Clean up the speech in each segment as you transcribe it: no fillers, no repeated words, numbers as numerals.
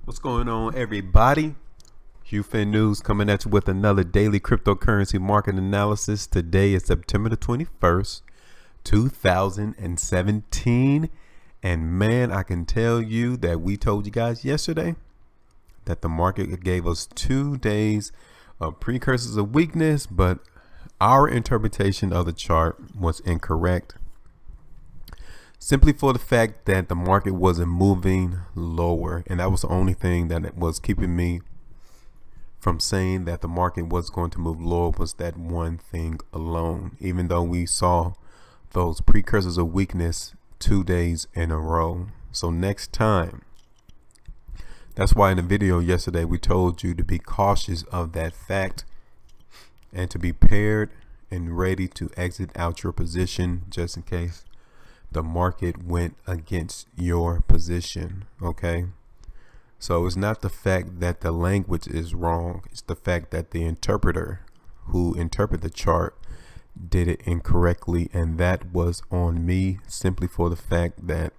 What's going on, everybody? HueFin News coming at you with another daily cryptocurrency market analysis. Today is September the 21st, 2017. And man, I can tell you that we told you guys yesterday that the market gave us 2 days of precursors of weakness, but our interpretation of the chart was incorrect. Simply for the fact that the market wasn't moving lower, and that was the only thing that was keeping me from saying that the market was going to move lower, was that one thing alone, even though we saw those precursors of weakness 2 days in a row. So next time, that's why in the video yesterday we told you to be cautious of that fact and to be prepared and ready to exit out your position just in case the market went against your position. Okay, so it's not the fact that the language is wrong, it's the fact that the interpreter who interpreted the chart did it incorrectly, and that was on me, simply for the fact that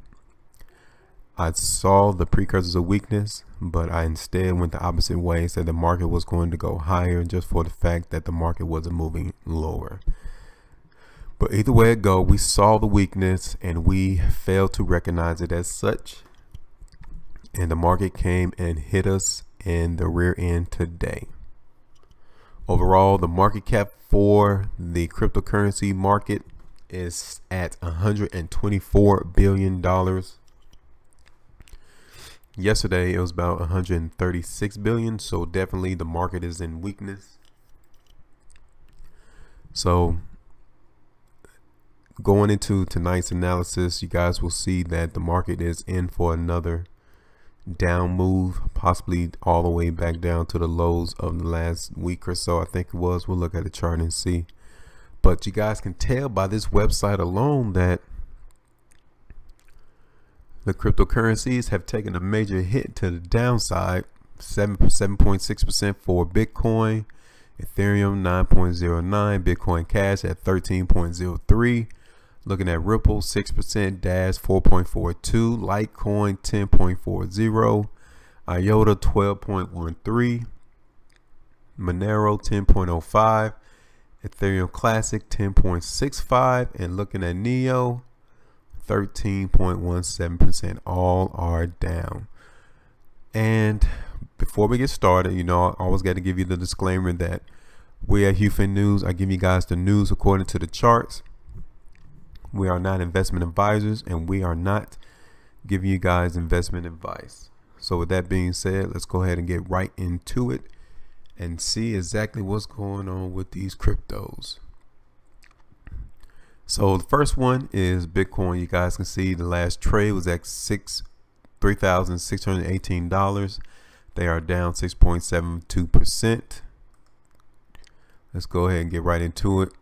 I saw the precursors of weakness, but I instead went the opposite way, said the market was going to go higher just for the fact that the market wasn't moving lower. But either way it go, we saw the weakness and we failed to recognize it as such. And the market came and hit us in the rear end today. Overall, the market cap for the cryptocurrency market is at $124 billion. Yesterday, it was about 136 billion. So definitely the market is in weakness. So going into tonight's analysis, you guys will see that the market is in for another down move, possibly all the way back down to the lows of the last week or so. I think it was. We'll look at the chart and see. But you guys can tell by this website alone that the cryptocurrencies have taken a major hit to the downside. 7.6% for Bitcoin, Ethereum 9.09, Bitcoin Cash at 13.03. Looking at Ripple 6%, Dash 4.42, Litecoin 10.40, IOTA 12.13, Monero 10.05, Ethereum Classic 10.65, and looking at Neo 13.17%. All are down. And before we get started, you know, I always got to give you the disclaimer that we at HueFin News, I give you guys the news according to the charts. We are not investment advisors, and we are not giving you guys investment advice. So with that being said, let's go ahead and get right into it and see exactly what's going on with these cryptos. So the first one is Bitcoin. You guys can see the last trade was at $3,618. They are down 6.72%. Let's go ahead and get right into it.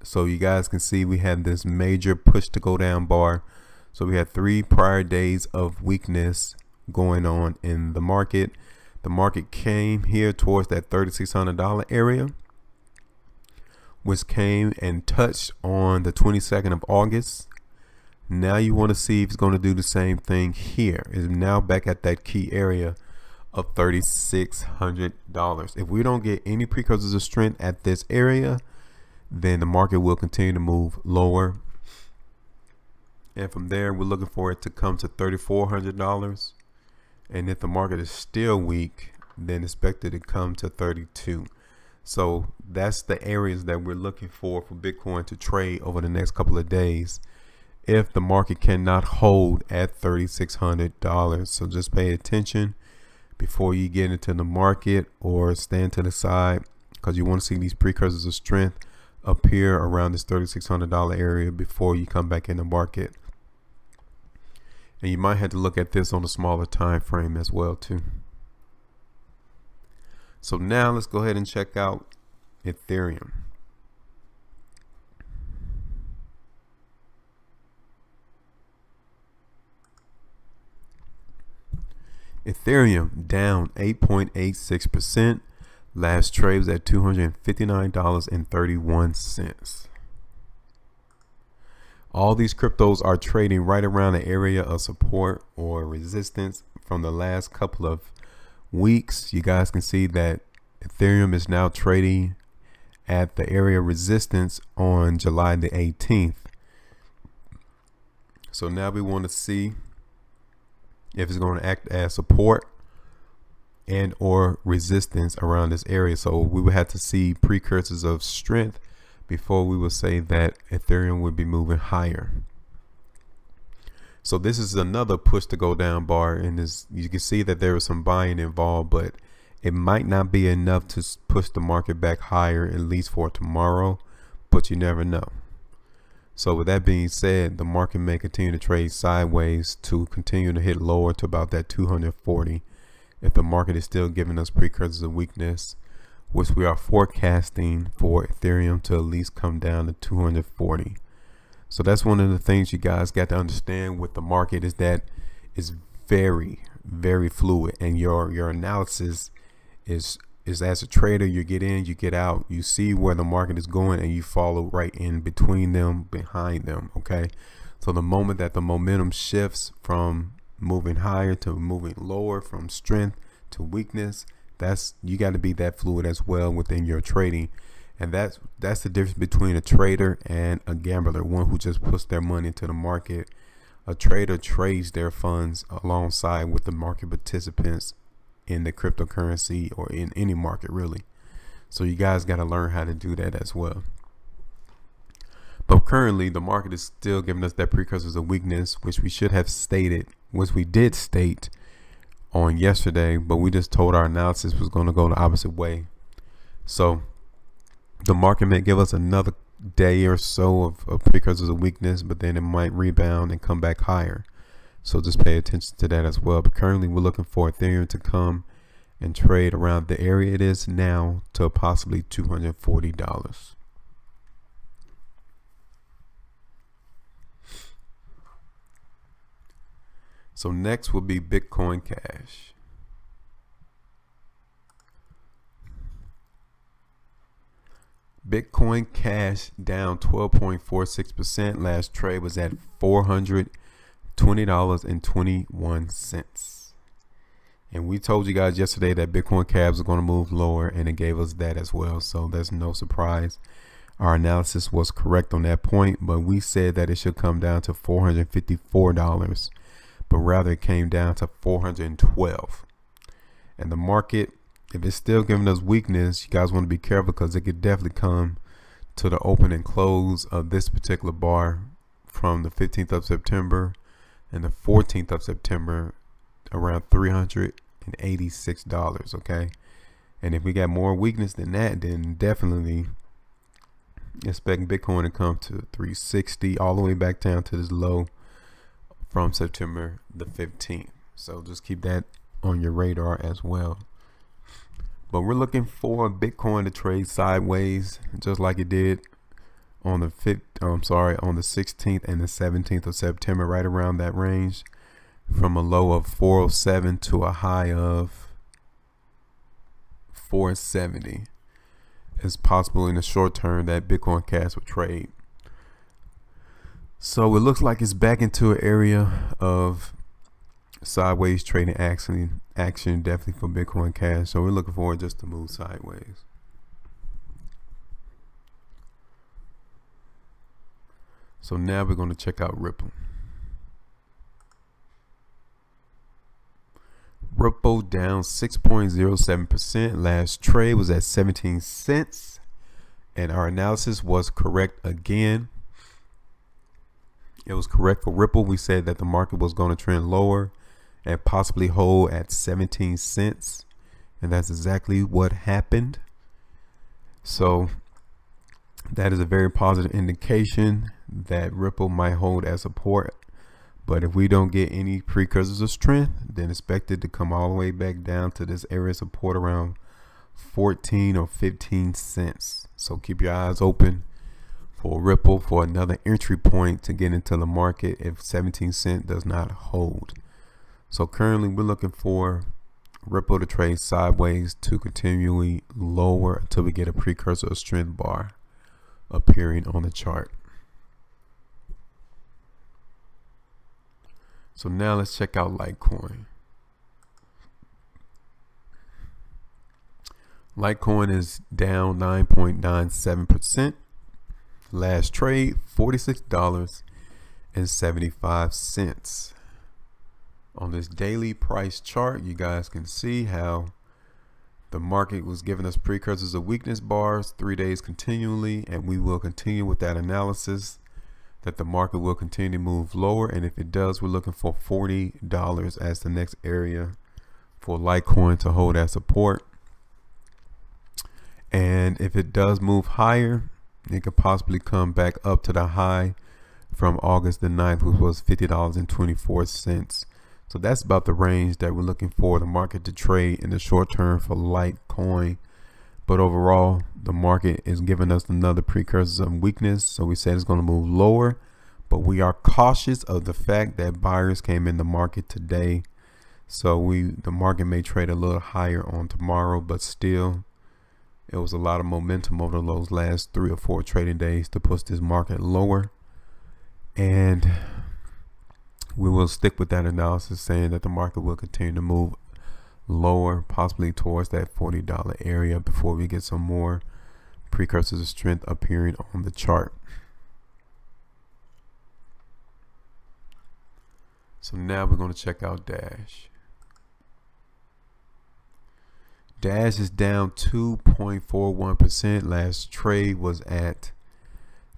So you guys can see we had this major push to go down bar. So we had 3 prior days of weakness going on in the market. The market came here towards that $3,600 area, which came and touched on the 22nd of August. Now you want to see if it's going to do the same thing here. It's now back at that key area of $3,600. If we don't get any precursors of strength at this area, then the market will continue to move lower. And from there, we're looking for it to come to $3,400. And if the market is still weak, then expect it to come to 32. So that's the areas that we're looking for Bitcoin to trade over the next couple of days if the market cannot hold at $3,600. So just pay attention before you get into the market, or stand to the side, because you want to see these precursors of strength appear around this $3,600 area before you come back in the market. And you might have to look at this on a smaller time frame as well too. So now let's go ahead and check out Ethereum. Ethereum down 8.86%. Last trade was at $259.31. All these cryptos are trading right around the area of support or resistance from the last couple of weeks, you guys can see that Ethereum is now trading at the area of resistance on July the 18th. So now we want to see if it's going to act as support and or resistance around this area. So we would have to see precursors of strength before we would say that Ethereum would be moving higher. So this is another push to go down bar, and this, you can see that there was some buying involved, but it might not be enough to push the market back higher, at least for tomorrow, but you never know. So with that being said, the market may continue to trade sideways to continue to hit lower to about that 240 if the market is still giving us precursors of weakness, which we are forecasting for Ethereum to at least come down to 240. So that's one of the things you guys got to understand with the market, is that it's very, very fluid, and your analysis is as a trader, you get in, you get out, you see where the market is going, and you follow right in between them, behind them. Okay, so the moment that the momentum shifts from moving higher to moving lower, from strength to weakness, that's, you got to be that fluid as well within your trading. And that's the difference between a trader and a gambler, one who just puts their money into the market. A trader trades their funds alongside with the market participants in the cryptocurrency or in any market, really. So you guys got to learn how to do that as well. But currently the market is still giving us that precursors of weakness, which we should have stated, which we did state on yesterday, but we just told our analysis was going to go the opposite way. So the market may give us another day or so of precursors of weakness, but then it might rebound and come back higher. So just pay attention to that as well. But currently we're looking for Ethereum to come and trade around the area it is now to possibly $240. So next will be Bitcoin Cash. Bitcoin Cash down 12.46%. Last trade was at $420.21. And we told you guys yesterday that Bitcoin Cash was going to move lower, and it gave us that as well. So that's no surprise. Our analysis was correct on that point, but we said that it should come down to $454, but rather it came down to $412. And the market, if it's still giving us weakness, you guys want to be careful, because it could definitely come to the open and close of this particular bar from the 15th of September and the 14th of September around $386. Okay, and if we got more weakness than that, then definitely expect Bitcoin to come to 360 all the way back down to this low from September the 15th. So just keep that on your radar as well. But we're looking for Bitcoin to trade sideways, just like it did on the 16th and the 17th of September, right around that range, from a low of 407 to a high of 470. It's possible in the short term that Bitcoin Cash will trade. So it looks like it's back into an area of sideways trading action definitely for Bitcoin Cash. So we're looking forward just to move sideways. So now we're going to check out Ripple. Ripple down 6.07%. Last trade was at 17 cents, and our analysis was correct again. It was correct for Ripple. We said that the market was going to trend lower and possibly hold at 17 cents, and that's exactly what happened. So that is a very positive indication that Ripple might hold as support. But if we don't get any precursors of strength, then expect it to come all the way back down to this area of support around 14 or 15 cents. So keep your eyes open for Ripple for another entry point to get into the market if 17 cents does not hold. So currently we're looking for Ripple to trade sideways to continually lower until we get a precursor of strength bar appearing on the chart. So now let's check out Litecoin. Litecoin is down 9.97%. Last trade, $46.75. On this daily price chart, you guys can see how the market was giving us precursors of weakness bars 3 days continually, and we will continue with that analysis that the market will continue to move lower. And if it does, we're looking for $40 as the next area for Litecoin to hold that support. And if it does move higher, it could possibly come back up to the high from August the 9th, which was $50.24. So that's about the range that we're looking for the market to trade in the short term for Litecoin. But overall, the market is giving us another precursor of weakness. So we said it's going to move lower, but we are cautious of the fact that buyers came in the market today. So the market may trade a little higher on tomorrow, but still it was a lot of momentum over those last 3 or 4 trading days to push this market lower. And we will stick with that analysis, saying that the market will continue to move lower, possibly towards that $40 area, before we get some more precursors of strength appearing on the chart. So now we're going to check out Dash. Dash is down 2.41%. Last trade was at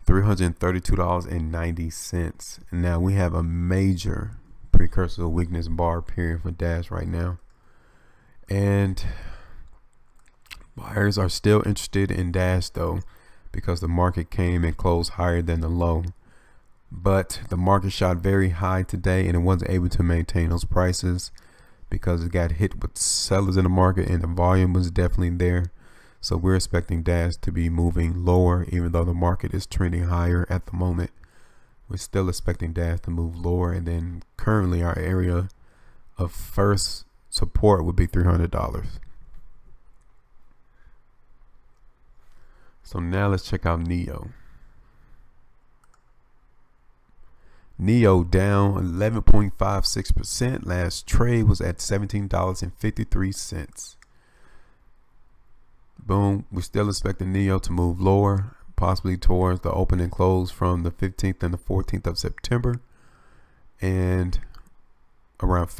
$332.90. And now we have a major precursor weakness bar period for Dash right now. And buyers are still interested in Dash though, because the market came and closed higher than the low. But the market shot very high today and it wasn't able to maintain those prices because it got hit with sellers in the market and the volume was definitely there. So we're expecting Dash to be moving lower, even though the market is trending higher at the moment. We're still expecting Dash to move lower, and then currently our area of first support would be $300. So now let's check out Neo. Neo down 11.56%. Last trade was at $17.53. Boom. We're still expecting Neo to move lower, possibly towards the open and close from the 15th and the 14th of September, and around about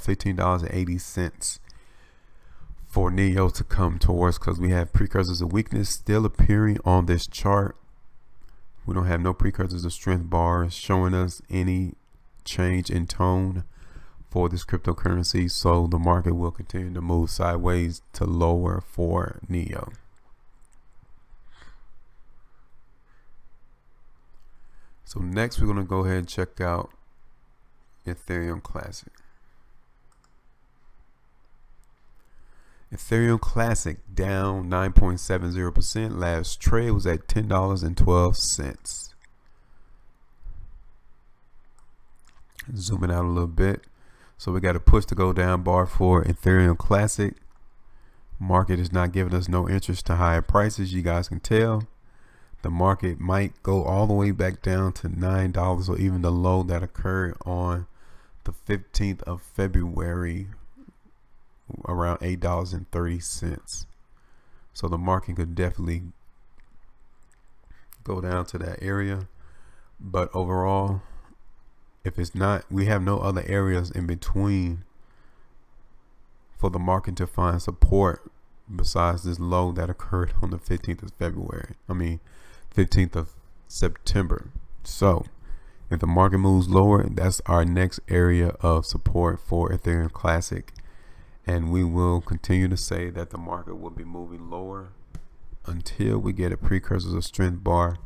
$15.80 for Neo to come towards, because we have precursors of weakness still appearing on this chart. We don't have no precursors of strength bars showing us any change in tone for this cryptocurrency, so the market will continue to move sideways to lower for Neo. So next we're going to go ahead and check out Ethereum Classic. Ethereum Classic down 9.70%. Last trade was at $10.12. Zooming out a little bit. So we got a push to go down bar for Ethereum Classic. Market is not giving us no interest to higher prices. You guys can tell the market might go all the way back down to $9, or even the low that occurred on the 15th of February around $8.30. So the market could definitely go down to that area. But overall, if it's not, we have no other areas in between for the market to find support besides this low that occurred on the 15th of February. 15th of September. So if the market moves lower, that's our next area of support for Ethereum Classic. And we will continue to say that the market will be moving lower until we get a precursor of strength bar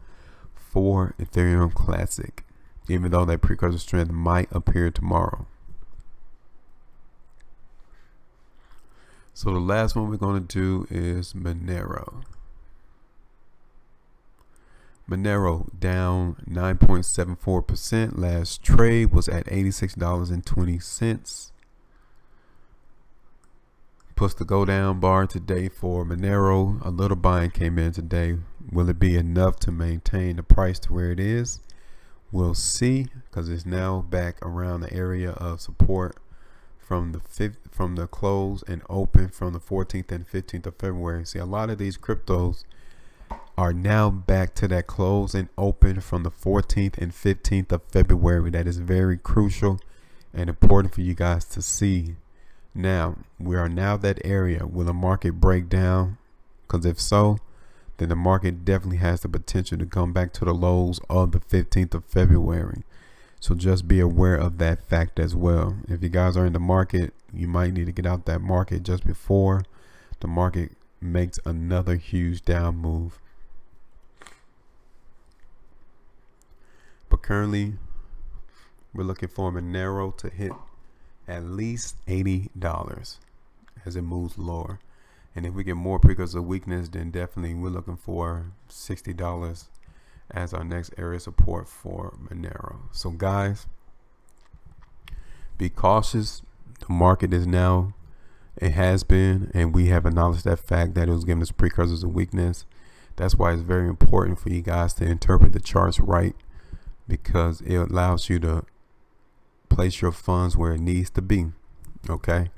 for Ethereum Classic, even though that precursor strength might appear tomorrow. So the last one we're going to do is Monero. Monero down 9.74%. Last trade was at $86.20. Plus the go down bar today for Monero. A little buying came in today. Will it be enough to maintain the price to where it is? We'll see, because it's now back around the area of support from the close and open from the 14th and 15th of February. See, a lot of these cryptos are now back to that close and open from the 14th and 15th of February. That is very crucial and important for you guys to see. Now, we are now that area. Will the market break down? Because if so, then the market definitely has the potential to come back to the lows of the 15th of February. So just be aware of that fact as well. If you guys are in the market, you might need to get out that market just before the market makes another huge down move. But currently, we're looking for Monero to hit at least $80 as it moves lower. And if we get more periods of weakness, then definitely we're looking for $60 as our next area of support for Monero. So guys, be cautious. The market is now, it has been, and we have acknowledged that fact that it was giving us precursors of weakness. That's why it's very important for you guys to interpret the charts right, because it allows you to place your funds where it needs to be. Okay,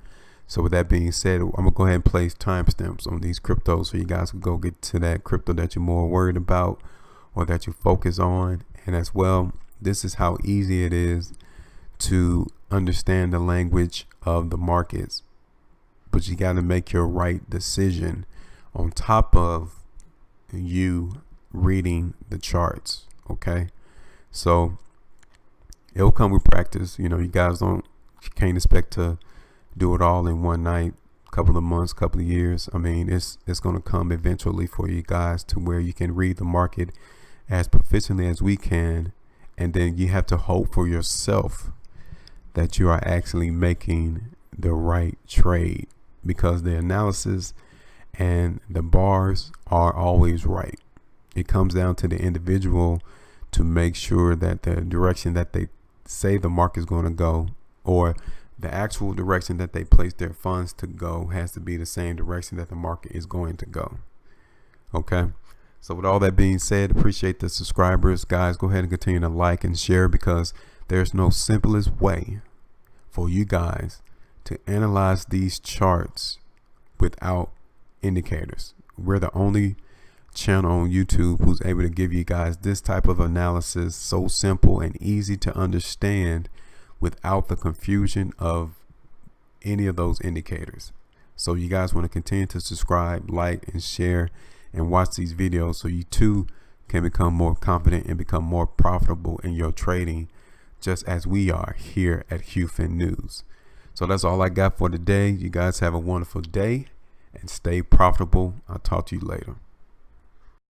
so with that being said, I'm gonna go ahead and place timestamps on these cryptos so you guys can go get to that crypto that you're more worried about or that you focus on. And as well, this is how easy it is to understand the language of the markets, but you got to make your right decision on top of you reading the charts. Okay, so it'll come with practice. You know, you can't expect to do it all in one night, couple of months, couple of years. I mean, it's going to come eventually for you guys to where you can read the market as proficiently as we can, and then you have to hope for yourself that you are actually making the right trade, because the analysis and the bars are always right. It comes down to the individual to make sure that the direction that they say the market is going to go, or the actual direction that they place their funds to go, has to be the same direction that the market is going to go. Okay, so with all that being said, appreciate the subscribers. Guys, go ahead and continue to like and share, because there's no simplest way for you guys to analyze these charts without indicators. We're the only channel on YouTube who's able to give you guys this type of analysis so simple and easy to understand without the confusion of any of those indicators. So you guys want to continue to subscribe, like, and share, and watch these videos so you too can become more confident and become more profitable in your trading, just as we are here at HueFin News. So that's all I got for today. You guys have a wonderful day and stay profitable. I'll talk to you later.